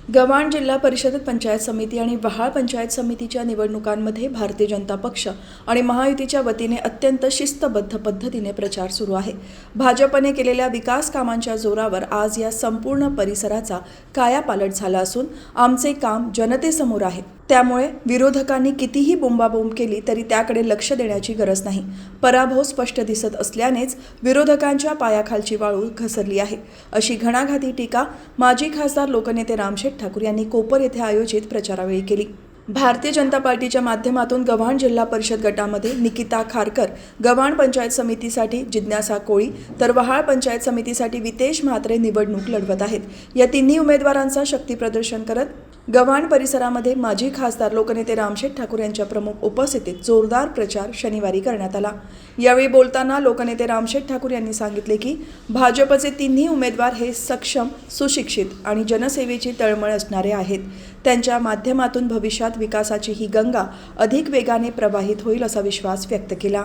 गव्हाण जिल्हा परिषद पंचायत समिती आणि वहाळ पंचायत समितीच्या निवडणुकांमध्ये भारतीय जनता पक्ष आणि महायुतीच्या वतीने अत्यंत शिस्तबद्ध पद्धतीने प्रचार सुरू आहे। भाजपने केलेल्या विकास कामांच्या जोरावर आज या संपूर्ण परिसराचा कायापालट झाला असून आमचे काम जनतेसमोर आहे। त्यामुळे विरोधकांनी कितीही बोंबाबोंब केली तरी त्याकडे लक्ष देण्याची गरज नाही। पराभव स्पष्ट दिसत असल्यानेच विरोधकांच्या पायाखालची वाळू घसरली आहे, अशी घणाघाती टीका माजी खासदार लोकनेते रामशेठ ठाकूर यांनी कोपर येथे आयोजित प्रचारावेळी केली। भारतीय जनता पार्टीच्या माध्यमातून गव्हाण जिल्हा परिषद गटामध्ये निकिता खारकर गव्हाण पंचायत समितीसाठी जिज्ञासा कोळी तर वहाळ पंचायत समितीसाठी वितेश म्हात्रे निवडणूक लढवत आहेत। या तिन्ही उमेदवारांचा शक्ती प्रदर्शन करत गव्हाण परिसरामध्ये माजी खासदार लोकनेते रामशेठ ठाकूर यांच्या प्रमुख उपस्थितीत जोरदार प्रचार शनिवारी करण्यात आला। यावेळी बोलताना लोकनेते रामशेठ ठाकूर यांनी सांगितले की भाजपचे तिन्ही उमेदवार हे सक्षम, सुशिक्षित आणि जनसेवेची तळमळ असणारे आहेत। त्यांच्या माध्यमातून भविष्यात विकासाची ही गंगा अधिक वेगाने प्रवाहित होईल असा विश्वास व्यक्त केला।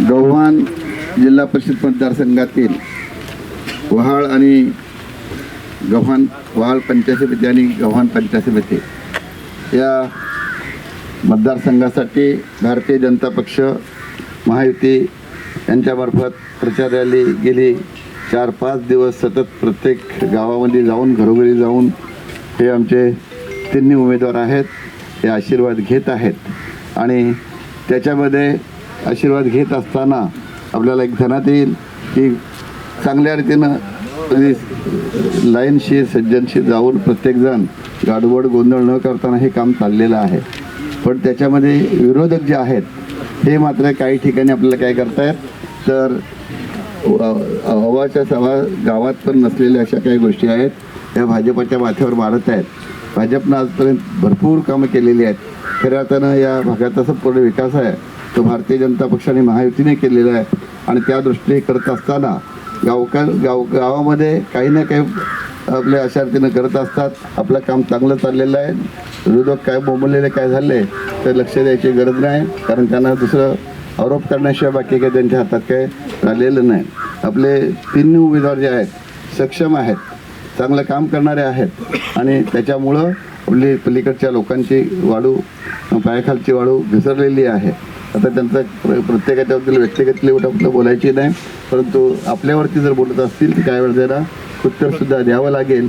गव्हाण जिल्हा परिषद मतदारसंघातील वहाळ आणि वहाळ पंचायत समिती आणि गव्हाण पंचायत समिती या मतदारसंघासाठी भारतीय जनता पक्ष महायुती यांच्यामार्फत प्रचार रॅली गेली 4-5 दिवस सतत प्रत्येक गावामध्ये जाऊन घरोघरी जाऊन हे आमचे तिन्ही उमेदवार आहेत हे आशीर्वाद घेत आहेत आणि त्याच्यामध्ये आशीर्वाद घेत असताना आपल्याला एक ध्यानात येईल की चांगल्या रीतीनं लाईनशी सज्जनशी जाऊन प्रत्येकजण गाडबोड गोंधळ न करताना हे काम चाललेलं आहे। पण त्याच्यामध्ये विरोधक जे आहेत हे मात्र काही ठिकाणी आपल्याला काय करतायत तर हवाच्या सभा गावात पण नसलेल्या अशा काही गोष्टी आहेत त्या भाजपच्या माथ्यावर मारत आहेत। भाजपनं आजपर्यंत भरपूर कामं केलेली आहेत। खऱ्या अर्थानं या भागाचा संपूर्ण विकास आहे तो भारतीय जनता पक्ष आणि महायुतीने केलेला आहे आणि त्या दृष्टीने करत असताना गावामध्ये काही ना काही आपल्या अशा रीतीनं करत असतात। आपलं काम चांगलं चाललेलं आहे। विरोधक काय बोंबलेले काय झाले तर लक्ष द्यायची गरज नाही, कारण त्यांना दुसरं आरोप करण्याशिवाय बाकी काही त्यांच्या हातात काही राहिलेलं नाही। आपले तिन्ही उमेदवार जे आहेत सक्षम आहेत, चांगलं काम करणारे आहेत आणि त्याच्यामुळं आपली पलीकडच्या लोकांची वाळू पायाखालची वाळू घसरलेली आहे। आता त्यांचा प्रत्येकाच्याबद्दल व्यक्तिगत लेवल बोलायची नाही, परंतु आपल्यावरती जर बोलत असतील तर काय वेळ त्याला उत्तरसुद्धा द्यावं लागेल।